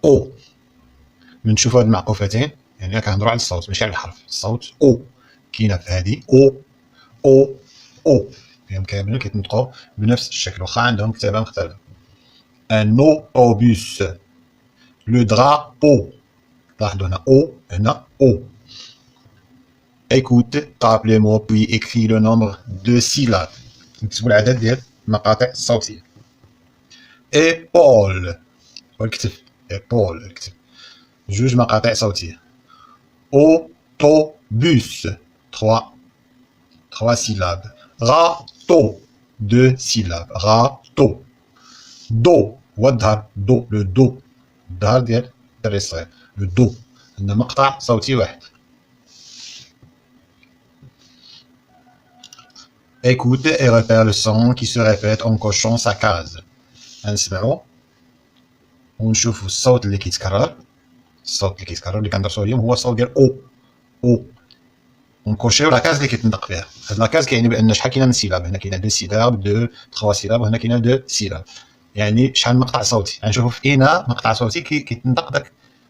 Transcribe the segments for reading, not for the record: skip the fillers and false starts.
او. من تشوفوا هاد المعقوفتين يعني كنهضروا على الصوت ماشي على الحرف. الصوت او كاينه في هذه او او او، فيهم كاملين كيتنطقوا بنفس الشكل واخا عندهم كتابه مختلفه. ان اوتوبوس. لو درابو، لاحظوا هنا او هنا او. écoute, tape les mots puis écris le nombre de syllabes. نكتبوا العدد ديال المقاطع الصوتيه. épaule والكتف. épaule الكتف. جوج مقاطع صوتيه. autobus 3 syllabes. râteau 2 syllabes. râteau. do هو الظهر. do le do الظهر ديال الدري الصغير. le do عندنا مقطع صوتي واحد. écoute et repère le son qui se répète en cochant sa case. نسمعوا ونشوفوا الصوت اللي كيتكرر. الصوت اللي كيتكرر اللي كندرسو اليوم هو الصوت ديال او او. ونكوشيو لاكاز اللي كيتنطق فيها. هاد لاكاز كيعني بان شحال كاينه من سيلاب. هنا كاينه 2 سيلاب 2 3 سيلاب وهنا كاينه 2 سيلاب. يعني شحال من مقطع صوتي. غنشوفوا في اينا مقطع صوتي كيتنطق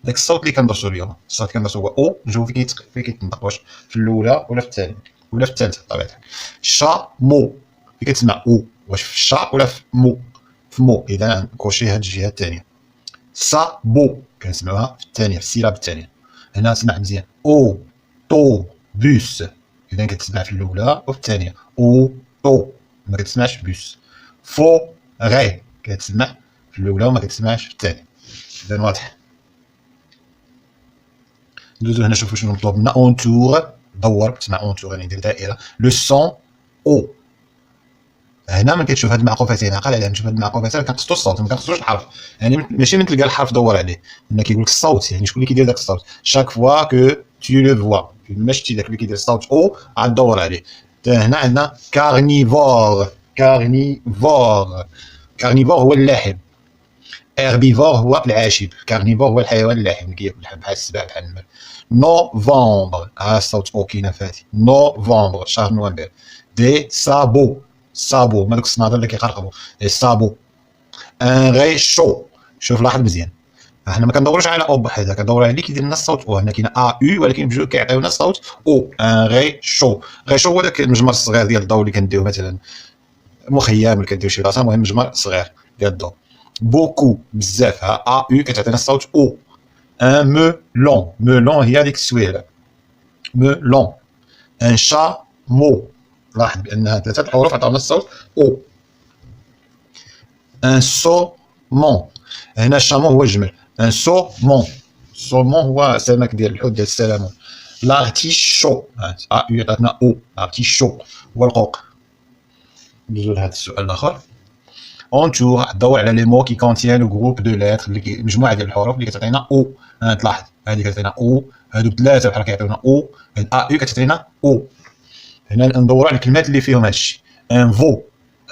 داك الصوت اللي كندرسو اليوم. الصوت اللي كندرسو هو او. نشوفوا فين كيتنطق، واش في الاولى ولا في الثانيه ولا في الثالثه بطبيعه الحال. شامو فين كتسمع او، واش في الشا ولا في مو؟ في مو. اذا نكوشي هاد الجهه الثانيه. صابو كنسمعوها في الثانيه، في السيلاب الثانيه. هنا سمع مزيان او تو بوس، اذا كتسمع في الاولى وفي الثانيه. او تو ما كتسمعش بوس. فو غي كتسمع في الاولى وما كتسمعش في الثانيه. اذا واضح. ندوزو هنا نشوفو شنو مطلوب منا. اونتور دور، كتسمع اونتور يعني ندير دائره. لو سون او. هنا من كتشوف هاد المعقوفتين عقل عليها. نشوف هاد المعقوفتين كنقصدو الصوت ما كنقصدوش الحرف. يعني ماشي من تلقى الحرف دور عليه. هنا كيقول لك الصوت، يعني شكون اللي كيدير داك الصوت. شاك فوا كو tu le vois ما شتي داك اللي كيدير الصوت او عاد دور عليه. هنا عندنا كارنيفور. كارنيفور هو اللاحم. هيربيفور هو العاشب. كارنيفور هو الحيوان اللاحم اللي كياكل بحال السباع بحال النمر. نوفمبر الصوت او كاينه فاتي. نوفمبر شهر نوفمبر. دي سابو صابو هما دوك الصنادل اللي كيقرقبوا. دي سابو. ان ريشو. شوف لاحظ مزيان، احنا ما كندوروش على او بحالها، كندورو على اللي كيدير لنا الصوت او. هنا كاين ا يو ولكن بجوج كيعطيونا الصوت او. ان ريشو. ريشو هو داك المجمر الصغير ديال الضو اللي كنديرو مثلا مخيم ولا كنديرو شي بلاصه. المهم مجمر صغير ديال الضو. بوكو بزاف. ا يو كتعطينا الصوت او. ان مولون. مولون هي ديك السويره. مولون. ان شامو. لاحظ بانها ثلاثه الحروف عطاونا الصوت او. ان سومون. هنا الشامون هو الجمل. ان سومون. سومون هو سمك ديال الحوت ديال السلمون. لارتيشو ا يو عطاتنا او. لارتيشو هو القوق. ندوزو لهذا السؤال الاخر. اونتور دور على لي مو كي كونتيان لو جروب دو لاتر اللي مجموعه ديال الحروف اللي كتعطينا او. تلاحظ هذه كتعطينا او، هادو ثلاثه بحال كيعطيونا او. هاد ا يو كتعطينا او. هنا ندورو على الكلمات اللي فيهم هادشي. ان فو.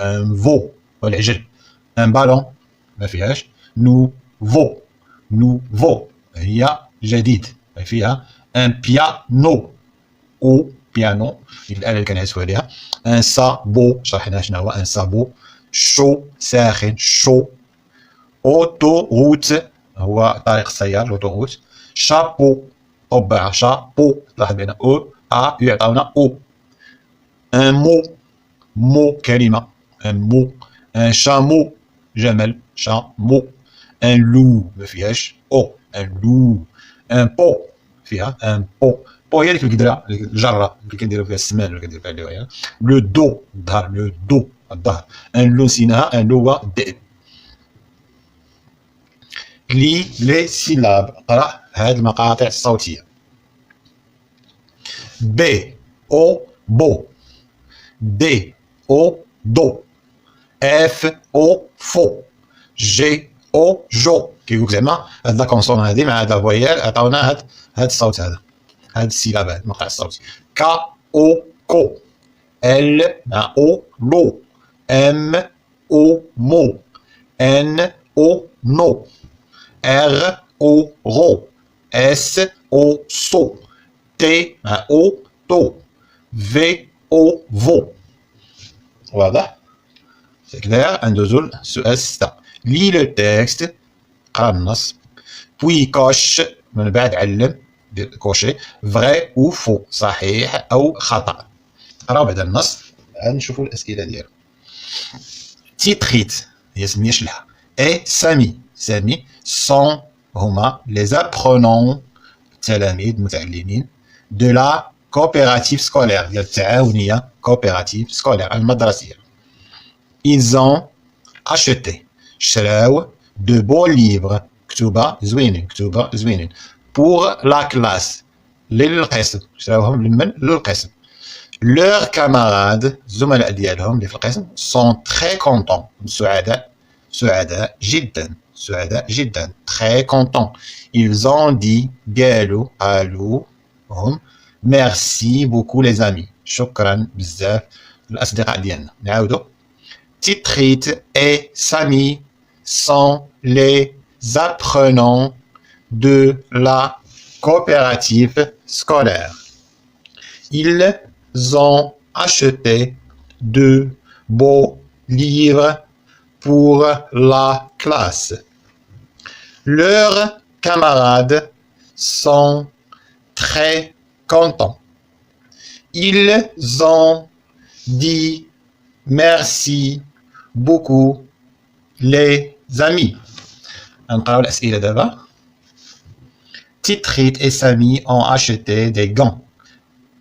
ان فو هو العجل. ان بالون ما فيهاش. نوفو. نوفو هي جديد فيها. ان بيانو او بيانو الاله اللي كنعزفوا عليها. ان سابو شرحنا شنو هو ان سابو. شو ساخن شو. اوتو روت هو طريق السيار. لوتو روت. شابو قبعه. شابو لاحظ بان او ا يعطيونا او. ان مو. مو كلمه. ان مو. ان شامو جمل. شامو. ان لو ما فيهاش او. ان لو. ان بو فيها. ان بو. بو هي ديك القدره الجره اللي كنديروا فيها السمان ولا كنديروا فيها الدوايا. لو دو الظهر. لو دو الظهر. ان لو نسيناها. ان لو هو الذئب. لي لي سيلاب. قرا هاد المقاطع الصوتيه. بي او بو. دي او دو. اف او فو. جي او جو. كيقول زعما هاد لا كونسون هادي مع هاد لا فويال عطاونا هاد الصوت هذا، هاد السيلاب هاد المقطع الصوتي. كا او كو. ال مع او لو. ام او مو. ان او نو. ار او رو. اس او سو. تي مع او تو. في او فو. واضح؟ C'est clair. ندوزو للسؤال 6. لي لو تكست. قرا النص. puis coche من بعد علم كوشي vrai ou faux صحيح أو خطأ. نقراو بعد النص نشوفوا الأسئلة ديالو. تيتريت هي سمية لها et سامي sont هما les apprenants التلاميذ متعلمين de la coopérative scolaire ديال التعاونية coopérative scolaire المدرسية. Ils ont acheté شراو de beaux livres كتوبة زوينين pour la classe للقسم شراوهم للقسم. Leurs camarades الزملاء ديالهم اللي في القسم sont très contents سعداء جدا très contents. Ils ont dit قالوا هم merci beaucoup les amis شكرا بزاف الأصدقاء ديالنا. نعاودو. Titrit et Samy sont les apprenants de la coopérative scolaire. Ils ont acheté de beaux livres pour la classe. Leurs camarades sont très contents. Ils ont dit merci beaucoup les amis. نقراو الأسئلة دابا. Titrit et Samy ont acheté des gants.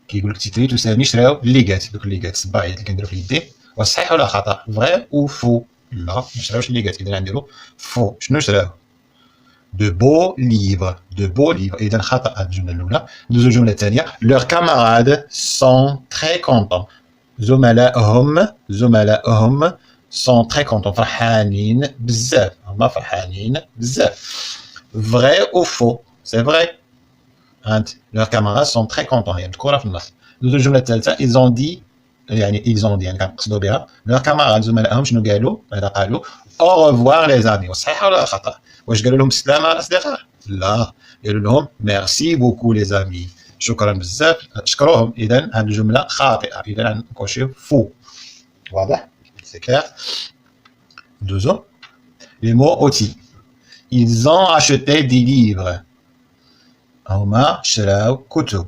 كيقول لك تيتريت وسامي شراو الليغات دوك الليغات الصباعيات اللي كنديرو في يديه. واش صحيح ولا خطأ؟ فغي او فو؟ لا ما شراوش الليغات إذا غنديرو فو. شنو شراو؟ دو بو ليفر إذا خطأ هاد الجملة الأولى. ندوزو الجملة الثانية. لور كاماراد سون تري كونطون زملائهم سون تري كونطون فرحانين بزاف فغي او فو؟ سي فغي. leurs camarades sont très contents. يعني الكرة في النص. ندوزو الجملة الثالثة. ils ont dit يعني كنقصدو بها leurs camarades زملائهم شنو قالوا؟ ماذا قالوا؟ au revoir les amis. واش صحيح ولا خطأ؟ واش قالوا لهم السلامة الأصدقاء؟ لا، قالوا لهم merci beaucoup les amis شكرا بزاف شكروهم. إذا هذه الجملة خاطئة، إذا نكوشيو فو. واضح؟ سي كلير. ندوزو les mots outils. ils ont acheté des livres. هما شراو كتب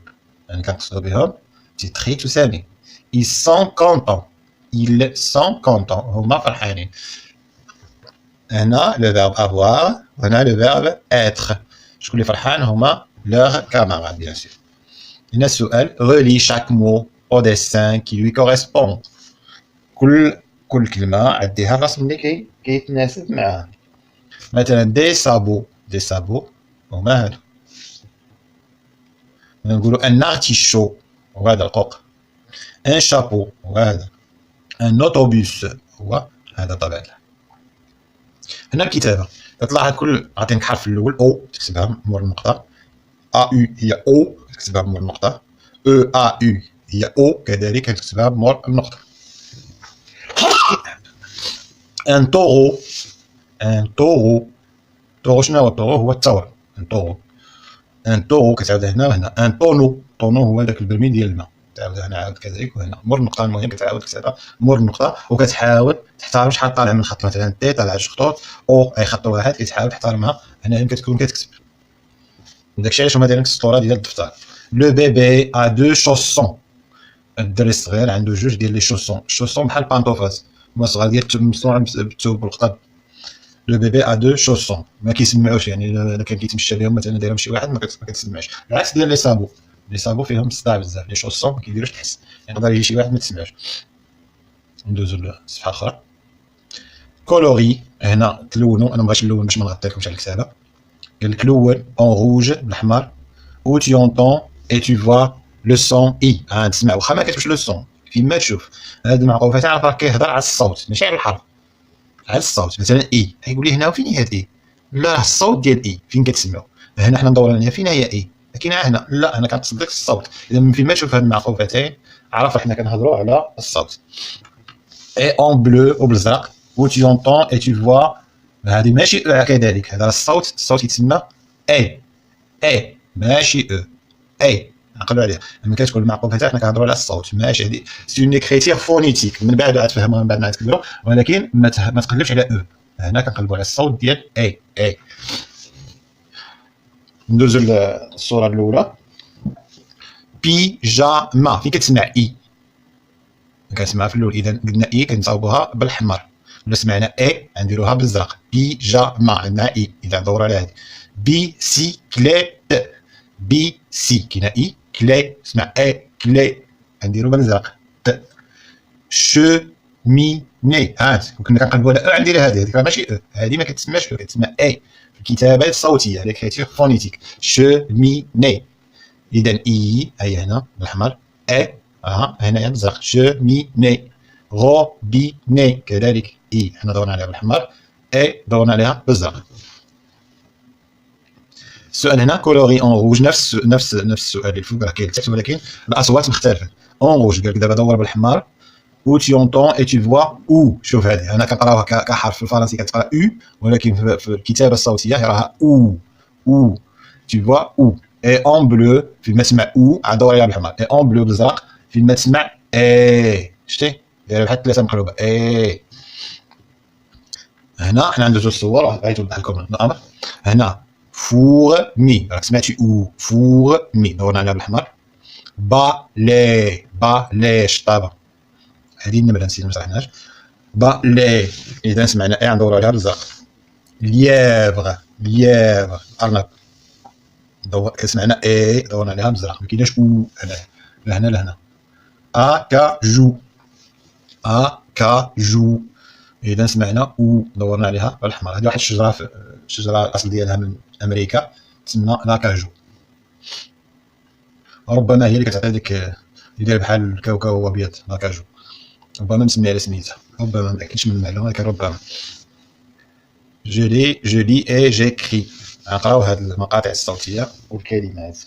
يعني كنقصدو بهم تيتريت وسامي. ils sont contents هما فرحانين. هنا le verbe avoir وهنا le verbe être. شكون اللي فرحان؟ هما leurs camarades bien sûr. هنا السؤال relie chaque mot au dessin qui lui correspond. كل كلمة عديها الرسم اللي كيتناسب معها. مثلا دي سابو هما هادو. نقولوا ان ارتيشو هو هذا القوق. ان شابو هو هذا. ان اوتوبيس هو هذا طبعا. هنا الكتابة تلاحظ كل عطينك حرف الأول أو تكتبها مور النقطة. أ يو هي أو تكتبها مور النقطة. أو أ يو هي أو كذلك تكتبها مور النقطة. ان طورو شنو هو الطورو؟ هو الثور. ان طورو كتعاود هنا وهنا. ان طونو هو داك البرميل ديال الماء. تعاود هنا عاود كذلك وهنا مور النقطة. المهم كتعاود كتعطى مور النقطة وكتحاول تحتار شحال طالع من الخط. مثلا تي طالع جوج خطوط او اي خط واحد كتحاول تحترمها. هنا كتكون كتكتب. داكشي علاش هما دايرين السطورة ديال الدفتر. لو بيبي ا دو شوسون. الدري الصغير عنده جوج ديال لي شوسون بحال بانطوفات هما صغار ديال مصنوع بالثوب بالقطب. لو بيبي ا دو شوسون ما كيسمعوش يعني الا كان كيتمشى بهم مثلا دايرهم شي واحد ما كتسمعش. العكس ديال لي سابو فيهم الصداع بزاف. لي شوسون ما كيديروش تحس يقدر يجي شي واحد ما تسمعش. ندوزو لصفحه اخرى. كولوري هنا تلونوا. انا مبغيتش نلون باش ما نغطيلكمش على الكتابه. قال لك لون اون روج بالاحمر. او tu entends et tu vois le son i. تسمع واخا ما كتبش لو سون فيما تشوف. هاد المعقوفات عارف راه كيهضر على الصوت ماشي على الحرف. على الصوت مثلا اي يقول لي هنا وفين هي اي؟ لا الصوت ديال اي فين كتسمعوا. هنا حنا ندوروا عليها فين هي اي لكن هنا لا انا كنقصد داك الصوت. اذا فين ما تشوف هاد المعقوفتين عرف حنا كنهضروا على الصوت. اي اون بلو وبالزرق. و tu entends et tu vois هذه ماشي او كذلك. هذا الصوت يتسمى اي ماشي او اي. عقلوا عليها لما كتكون المعقوفتات حنا كنهضروا على الصوت ماشي. هذه سي اون اكريتير فونيتيك من بعد عاد تفهموها من بعد ما تكبروا ولكن ما تقلبش على او. هنا كنقلبوا على الصوت ديال اي. ندوزو للصورة الأولى. بيجاما فين كتسمع إي؟ كنسمعها في الأول، إذا قلنا إي كنصاوبوها بالأحمر، ولا سمعنا إي غنديروها بالزرق. بيجاما عندنا إي، إذا ندور على هادي. بيسيكليت، بيسي كاينة إي، كلي سمع إي كلي غنديرو بالزرق ت. شوميني كنا كنقلبو على أو غندير هادي راه ماشي أو، هادي ما كتسماش أو، كتسمى إي في الكتابة الصوتية، ليكريتور فونيتيك. شوميني، إذا إي هي هنا بالأحمر، إي هنايا بالزرق. شوميني. روبيني كذلك إي حنا دورنا عليها بالأحمر، إي دورنا عليها بالزرق. السؤال هنا كولوري اون روج، نفس السؤال اللي فوق راه كاين التكست ولكن الاصوات مختلفه. اون روج قالك دابا دور بالحمار. او تي اونتون اي تي فوا او، شوف هذه انا كنقراوها كحرف في الفرنسي كتقرا او، ولكن في الكتابه الصوتيه راها او او تي فوا او. اي اون بلو فين ما تسمع او عاد دور عليها بالحمار. اي اون بلو بالزرق فين ما تسمع اي، شتي دايره بحال ثلاثه مقلوبه اي. هنا حنا ندوزو الصور غادي توضح لكم الامر. هنا فور مي راك سمعتي او، فور مي دورنا عليها بالحمر. بالي، بالي شطابه، هذه النمره نسيت ما شرحناش. بالي اذا سمعنا اي غندورو عليها بالزرق. ليافغ، ليافغ ارنب كسمعنا اي دورنا عليها بالزرق، ما كايناش او هنا لهنا لهنا. اكاجو، اكاجو اذا سمعنا او دورنا عليها بالاحمر. هذه واحد الشجره في الشجره الاصل ديالها من امريكا تسمى لاكاجو، ربما هي اللي كتعطي ديك اللي داير بحال الكاوكاو ابيض لاكاجو، ربما مسمي على سميتها، ربما ما متاكدش من المعلومه ولكن ربما. جو لي اي جيكري، غنقراو هاد المقاطع الصوتيه والكلمات.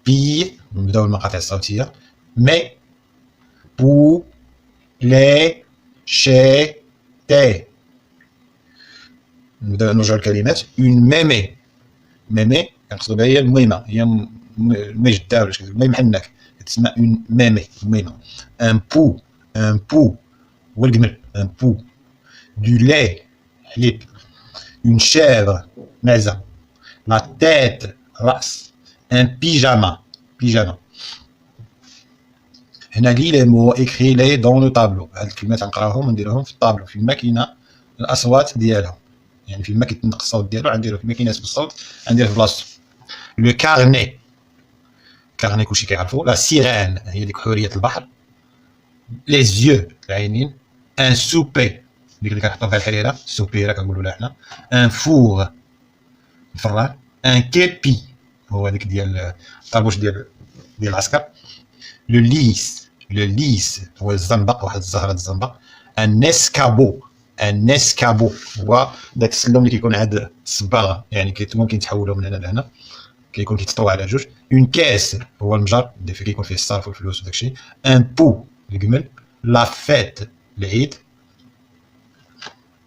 بي نبداو المقاطع الصوتيه. مي بو لي شي تي، نبداو نرجعو الكلمات. اون ميمي، ميمي كنقصدو بها هي الميمه، هي المجده ولا شكون، المهم حناك كتسمى اون ميمي، الميمه. ان بو، ان بو هو الجمل، ان بو. دو لي حليب. اون شيفر معزه. لا تيت راس. ان بيجاما، بيجاما. هنا لي لي مو اكري لي دون لو طابلو، هاد الكلمات غنقراوهم ونديروهم في الطابلو فين ما كاينه الاصوات ديالهم، يعني فين ما كيتنقص الصوت ديالو غنديرو، فين ما كيناسب الصوت غندير في بلاصتو. لو كارني، كارني كلشي كيعرفو. لا سيرين هي ديك حوريه البحر. لي زيو العينين. ان سوبي ديك اللي كنحطو فيها الحريره، سوبيره كنقولو لها حنا. ان فور الفران. ان كيبي هو هذيك ديال الطربوش ديال العسكر. لو ليس، لو ليس هو الزنبق، واحد الزهره الزنبق. ان اسكابو، ان اسكابو هو داك السلم اللي كيكون عند الصباغه، يعني ممكن تحولو من هنا لهنا، كيكون كيتطوى على جوج. اون كاس هو المجر اللي فيه كيكون فيه الصرف والفلوس وداكشي. ان بو الجمل. لا فيت العيد.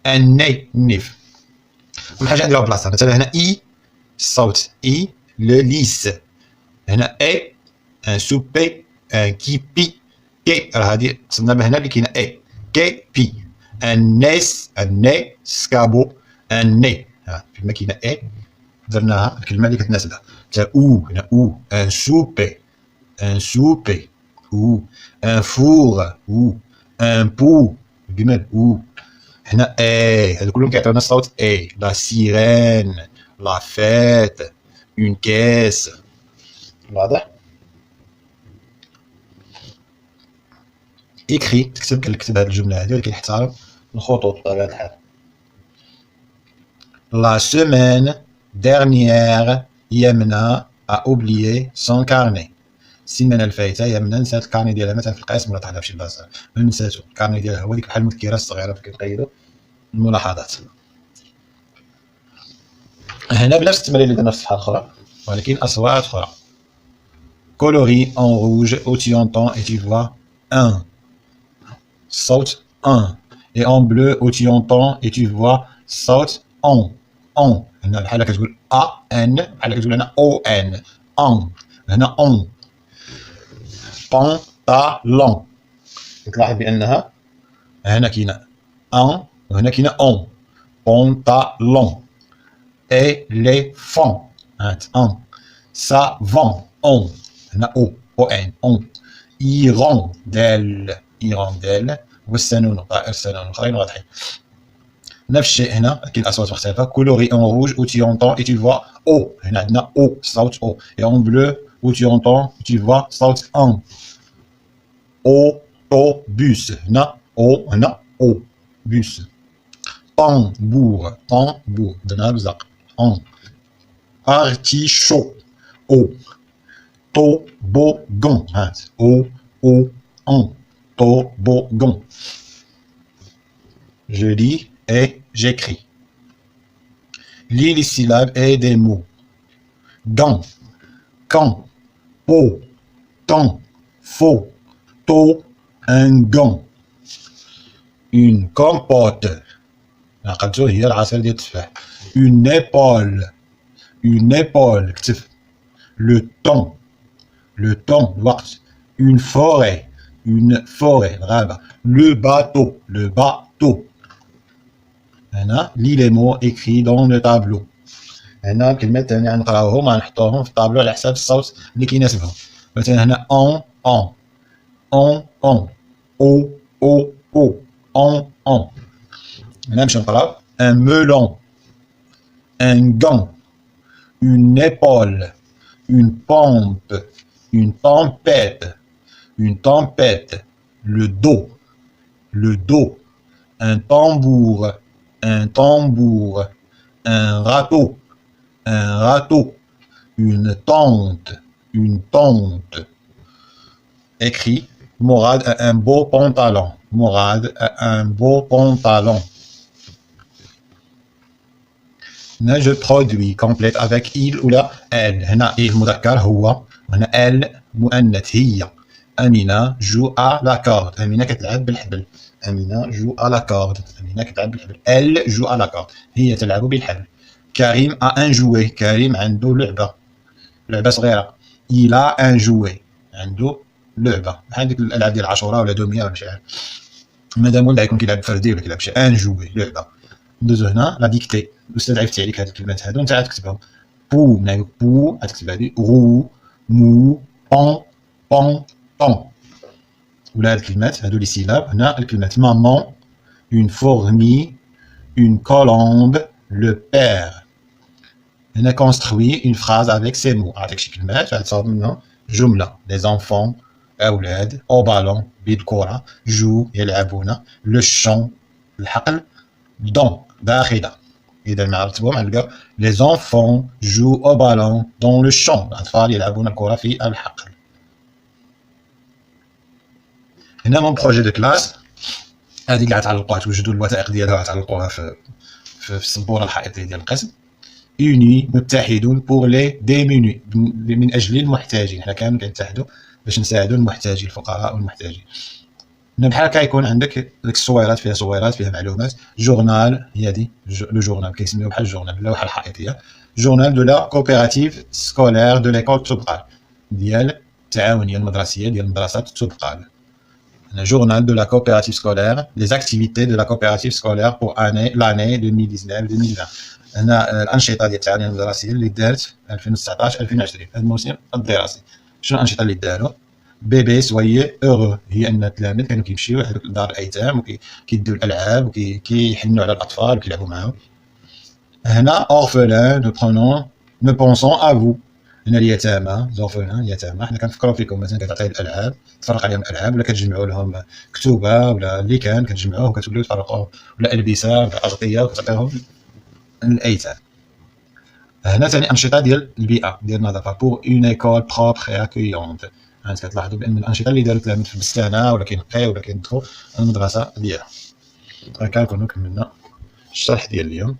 ان ني النيف. كل حاجه نديروها بلاصتها، مثلا هنا اي الصوت اي. لو ليس هنا اي. ان سوبي. ان كيبي. كي راه هادي وصلنا من هنا اللي كاينه اي. كي بي. ان نيس، ان ني سكابو. ان ني فيما كاينه اي درناها الكلمه اللي كتناسبها. تا او هنا او. ان سوبي، ان سوبي او. ان فور او. ان بو الجمل او. هنا اي هادو كلهم كيعطيونا الصوت اي. لا سيرين. لا فيت. اون كاس. واضح؟ اكري تكتب، كنكتب هاد الجمله هادي ولكن كيحترم الخطوط بطبيعه الحال. La semaine dernière يمنى a oublié son carnet. السيمانه الفايته يمنى نسات الكارني ديالها، مثلا في القسم ولا طاحله في شي بلاصه المهم نساتو الكارني ديالها، هو ديك بحال المذكره الصغيره فين كنقيدو الملاحظات. هنا بنفس التمارين اللي درنا في الصفحه الاخرى ولكن اصوات اخرى. coloris en rouge où tu entends et tu vois un صوت un et en bleu où tu entends et tu vois صوت on. on هنا بحال كتقول a n بحال كتقول هنا o n on. هنا on. pantalon كتلاحظ بانها هنا كاينه ان وهنا كاينه اون. pantalon, éléphant, un, savant, on, on, hirondelle, والسنون الآخرين واضحين. نفس الشيء هنا كاين الاصوات مختلفه. coloré en rouge où tu entends et tu vois o. هنا عندنا o صوت o. et en bleu où tu entends et tu vois صوت ان. autobus هنا o هنا o bus. tambour درنا بزاق en. artichaut o. toboggan o en toboggan. Je lis et j'écris. Lis les syllabes et des mots. Gant, quand, pot, temps, faux, tôt, un gant. Une compote. Une épaule. Le temps. وقت. Une forêt. Le bateau. هنا لي لي مو écrit dans le tableau. هنا كلمات ثانية نقراوهم غنحطوهم في الطابلو على حساب الصوت اللي كيناسبهم. مثلا هنا on o. هنا نمشيو نقراو un melon, un gant, une épaule, une pompe, une tempête, le dos, un tambour, un râteau, une tente. Écrit, Morad a un beau pantalon. هنا je produis complète avec il ou la elle. هنا il مذكر هو، وهنا elle مؤنث هي. أمينة joue à la corde. أمينة كتلعب بالحبل. elle joue à la corde. هي تلعب بالحبل. كريم a un jouet. كريم عنده لعبة صغيرة. il a un jouet. عنده لعبة بحال ديك الألعاب ديال العاشوراء ولا دومية ولا شي حاجة. مادام ولد يكون كيلعب فردي ولا كيلعب شي ان جوي لعبة. ندوزو هنا لا ديكتي. الأستاذ عرفتي عليك هاد الكلمات هادو، نتا غتكتبهم. بو من بو غتكتب هادي. غو مو طون ولا هاد الكلمات هادو لي سيلاب. هنا الكلمات مامون، une fourmi, une colombe, le père. هنا construit une phrase avec ces mots. عطيك شي كلمات غتصاوب منها جملة. les enfants أولاد، au ballon بالكرة، جو يلعبون، le champ الحقل، dans داخلة. إذا ما عرفتوهم غنلقاو les enfants jouent au ballon dans le champ. الأطفال يلعبون الكرة في الحقل. هنا مون بروجي دو كلاس. هذه اللي غتعلقوها توجدوا الوثائق ديالها غتعلقوها في السبورة الحائطية ديال القسم. unis متحدون pour les démunis من أجل المحتاجين. حنا كامل كنتحدوا باش نساعدوا المحتاجين الفقراء والمحتاجين. هنا بحال هكا يكون عندك ديك الصويرات فيها معلومات. جورنال هي هادي لو جورنال كيسميوه بحال الجورنال اللوحة الحائطية. جورنال دو لا كوبيراتيف سكولير دو ليكول تبقال ديال التعاونية المدرسية ديال مدرسة تبقال. هنا جورنال دو لا كوبيراتيف سكولير لي اكتيفيتي دو لا كوبيراتيف سكولير بور لاني 2019-2020. هنا الأنشطة ديال التعاونية المدرسية اللي دارت 2019-2020 هذا الموسم الدراسي. شنو الأنشطة اللي داروا؟ بيبي سويي اورو، هي أن التلاميذ كانوا كيمشيو لدار الأيتام وكيديو الألعاب وكيحنوا على الأطفال وكيلعبوا معاهم. هنا أورفلان نو بونسون أ فو. هنا اليتامى زورفلان يتامى، حنا كنفكروا فيكم. مثلا كتعطيه الألعاب تفرق عليهم الألعاب، ولا كتجمعوا لهم كتوبة ولا اللي كتجمعوه وكتوليو تفرقوه، ولا ألبسة ولا أغطية وكتعطيهم الأيتام. هنا ثاني أنشطة ديال البيئة ديال النظافة بور اون ايكول بروبر اي اكويونت. كتلاحظوا بأن الأنشطة اللي داروا التلاميذ في البستانة ولا كينقيو ولا كينظفوا المدرسة ديالهم. هكا نكونوا كملنا الشرح ديال اليوم.